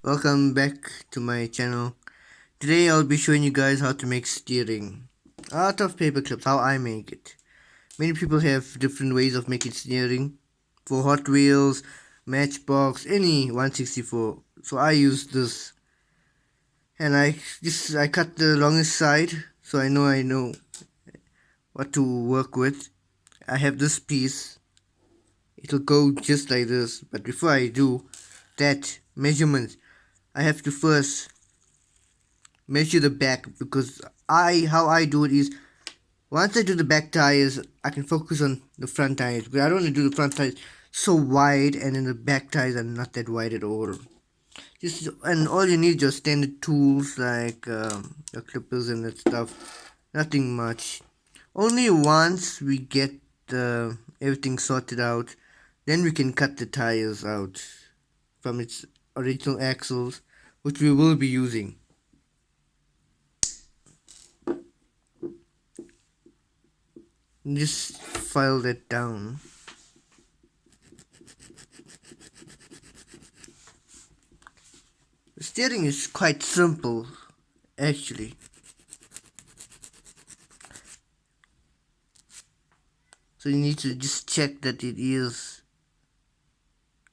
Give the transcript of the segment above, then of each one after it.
Welcome back to my channel. Today I'll be showing you guys how to make steering out of paper clips, how I make it. Many people have different ways of making steering for Hot Wheels, Matchbox, any 164. So I use this, and I cut the longest side so I know what to work with. I have this piece. It'll go just like this, but before I do that measurement, I have to first measure the back, because how I do it is, once I do the back tires, I can focus on the front tires, because I don't want to do the front tires so wide and then the back tires are not that wide at all. And all you need is your standard tools like your clippers and that stuff. Nothing much. Only once we get everything sorted out, then we can cut the tires out from its original axles, which we will be using. Just file that down. The steering is quite simple, actually. So you need to just check that it is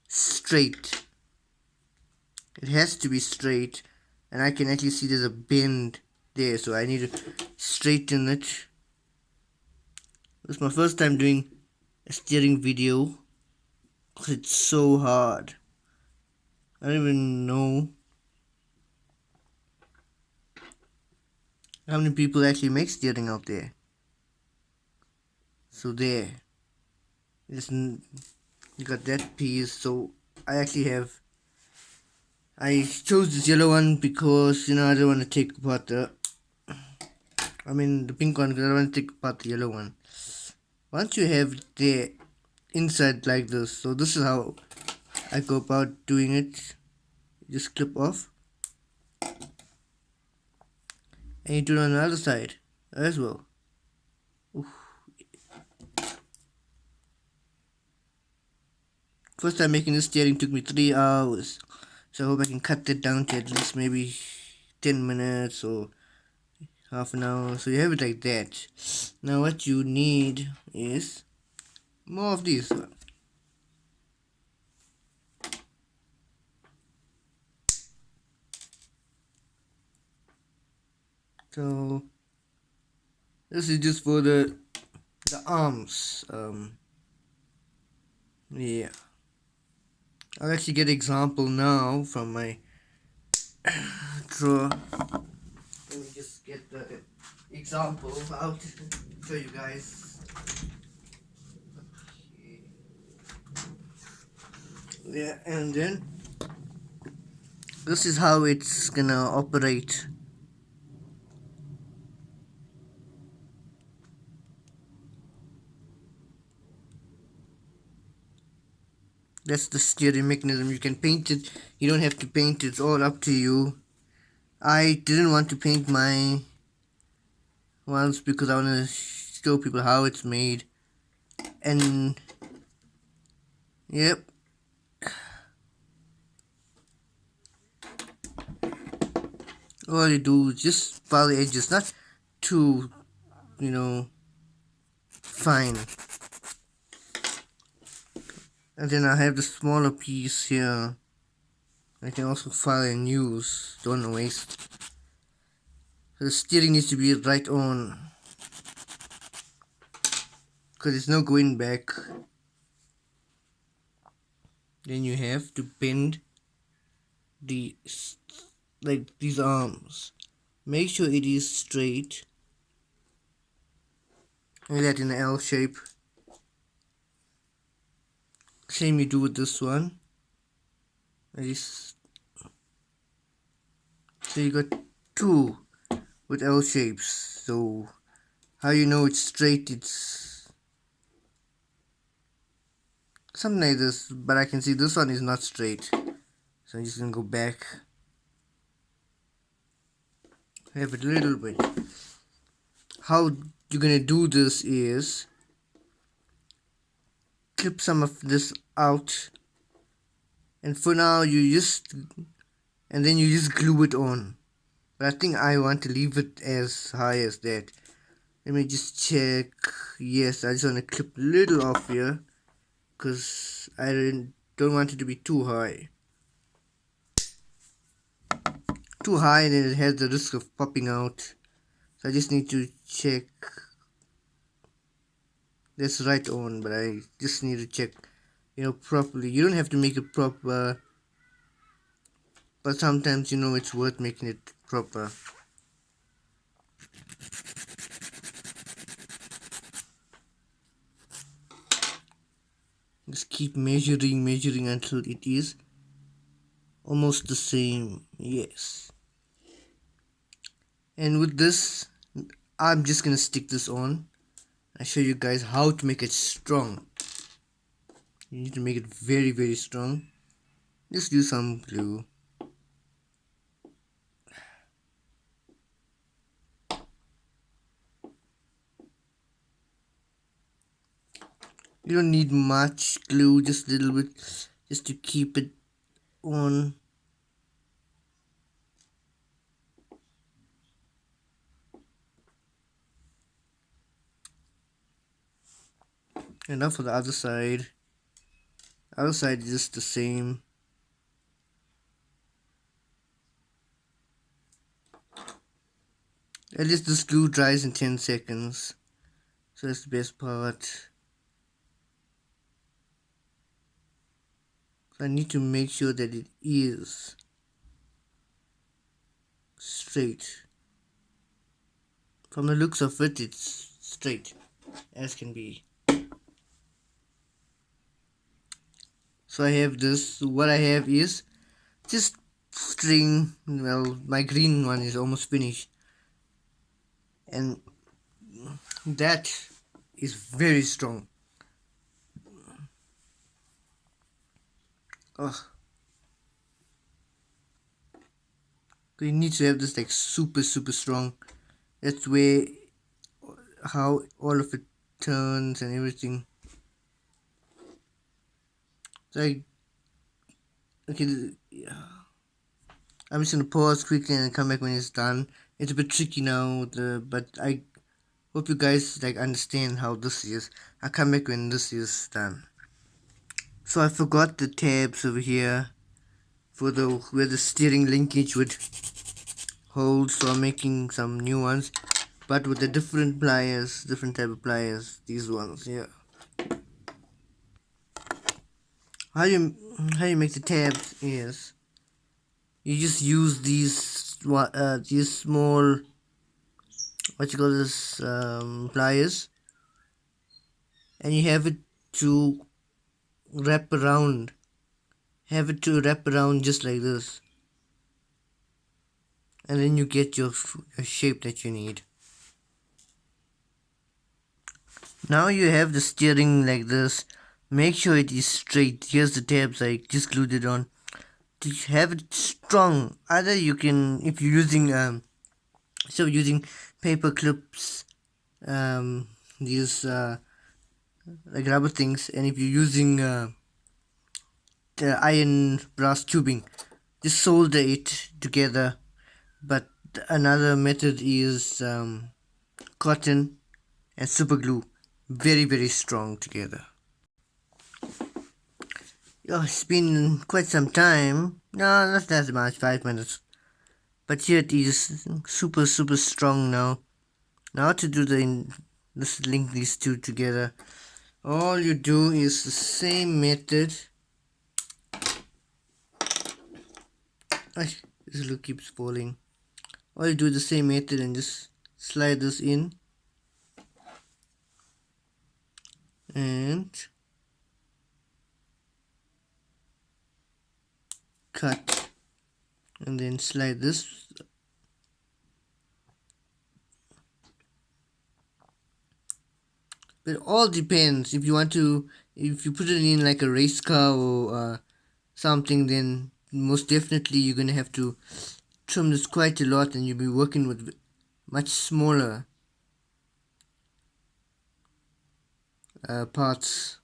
straight. It has to be straight, and I can actually see there's a bend there, so I need to straighten it. This is my first time doing a steering video, because it's so hard. I don't even know how many people actually make steering out there. So there, you got that piece. So I chose this yellow one because I don't want to take apart the pink one, because I don't want to take apart the yellow one. Once you have the inside like this, so this is how I go about doing it. Just clip off, and you do it on the other side as well. Oof. First time making this steering took me 3 hours, so I hope I can cut that down to at least maybe 10 minutes or half an hour. So you have it like that. Now what you need is more of these. So this is just for the arms. Yeah, I'll actually get an example now from my drawer. Let me just get the example out to show you guys. Okay. Yeah, and then this is how it's gonna operate. That's the steering mechanism. You can paint it, you don't have to paint it, it's all up to you. I didn't want to paint my ones because I want to show people how it's made. And yep, all you do is just file the edges, not too fine. And then I have the smaller piece here I can also file and use, don't waste. So the steering needs to be right on, because there's no going back. Then you have to bend these arms. Make sure it is straight, like that, in an L shape. Same you do with this one. So you got two with L shapes. So how you know it's straight? It's something like this, but I can see this one is not straight. So I'm just gonna go back, have it a little bit. How you're gonna do this is clip some of this out, and for now you just and then you just glue it on. But I think I want to leave it as high as that. Let me just check. Yes, I just want to clip a little off here because I don't want it to be too high. Too high, then it has the risk of popping out. So I just need to check. That's right on, but I just need to check, properly. You don't have to make it proper, but sometimes, it's worth making it proper. Just keep measuring until it is almost the same. Yes. And with this, I'm just gonna stick this on. I show you guys how to make it strong. You need to make it very, very strong. Just use some glue. You don't need much glue, just a little bit, just to keep it on. And now for the other side. Other side is just the same. At least this glue dries in 10 seconds. So that's the best part. So I need to make sure that it is straight. From the looks of it, it's straight as can be. So I have this. What I have is just string. Well, my green one is almost finished, and that is very strong. Oh, you need to have this like super strong. That's where how all of it turns and everything. So okay, yeah. I'm just gonna pause quickly and come back when it's done. It's a bit tricky now, but I hope you guys like understand how this is. I'll come back when this is done. So I forgot the tabs over here for the where the steering linkage would hold, so I'm making some new ones, but with the different pliers, different type of pliers. These ones, yeah. How you how you make the tabs is you just use these small, what you call this, pliers, and you have it to wrap around. Have it to wrap around just like this, and then you get your shape that you need. Now you have the steering like this. Make sure it is straight. Here's the tabs, I just glued it on. To have it strong, either you can, if you're using using paper clips, these like rubber things, and if you're using the iron brass tubing, just solder it together. But another method is cotton and super glue, very strong together. Oh, it's been quite some time. No, not that much, 5 minutes. But here it is, super strong now. Now to do let's link these two together. All you do is the same method. This look keeps falling. All you do the same method and just slide this in. And cut. And then slide this. But it all depends. If you put it in like a race car or something, then most definitely you're gonna have to trim this quite a lot, and you'll be working with much smaller parts.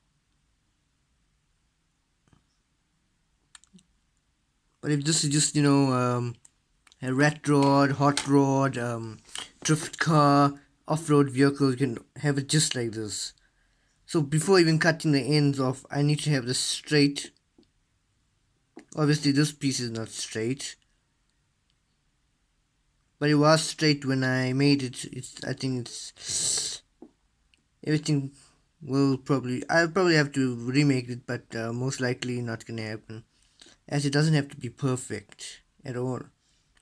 But if this is just, a rat rod, hot rod, drift car, off-road vehicle, you can have it just like this. So before even cutting the ends off, I need to have this straight. Obviously this piece is not straight, but it was straight when I made it. I think it's everything I'll probably have to remake it, but most likely not gonna happen, as it doesn't have to be perfect at all.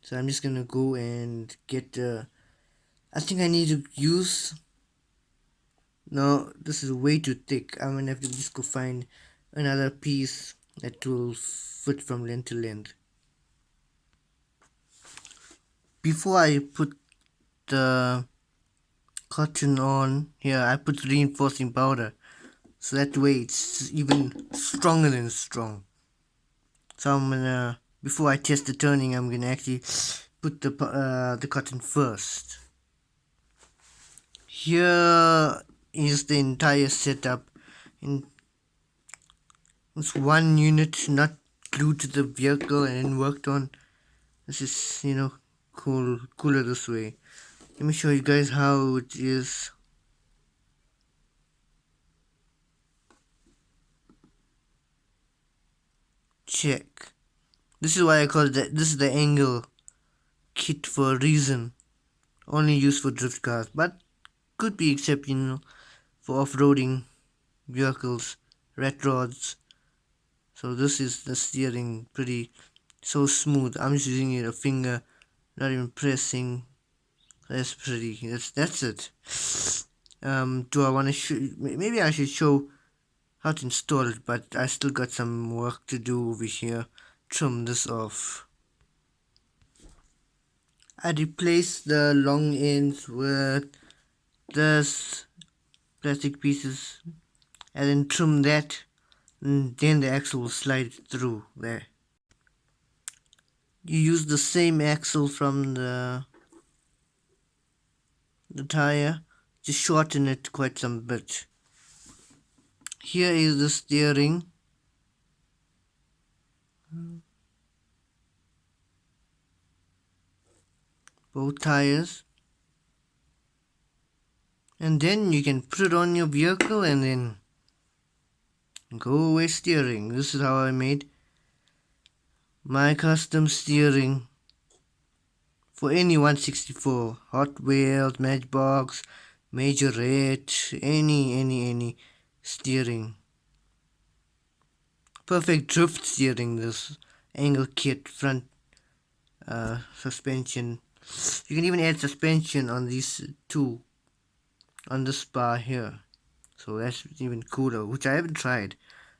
So I'm just gonna go and get I think I need to use, no, this is way too thick. I'm gonna have to just go find another piece that will fit from length to length. Before I put the cotton on here, I put reinforcing powder, so that way it's even stronger than strong. So I'm gonna, before I test the turning, I'm gonna actually put the cotton first. Here is the entire setup. In it's one unit, not glued to the vehicle and then worked on. This is, cooler this way. Let me show you guys how it is. Check. This is why I call it, this is the angle kit for a reason. Only used for drift cars, but could be exceptional for off-roading vehicles, rat rods. So this is the steering, pretty so smooth. I'm just using it a finger, not even pressing. That's pretty. That's it. Do I want to show? Maybe I should show how to install it, but I still got some work to do over here. Trim this off. I replaced the long ends with this plastic pieces, and then trim that, and then the axle will slide through there. You use the same axle from the tire, just shorten it quite some bit. Here is the steering. Both tires, and then you can put it on your vehicle and then go away steering. This is how I made my custom steering for any 164 Hotwheels, Matchbox, Majorette, any steering. Perfect drift steering. This angle kit, front suspension. You can even add suspension on these two, on this bar here. So that's even cooler, which I haven't tried.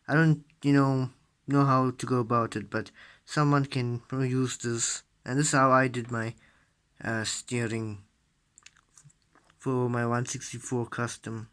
I don't, know how to go about it, but someone can use this. And this is how I did my steering for my 164 custom.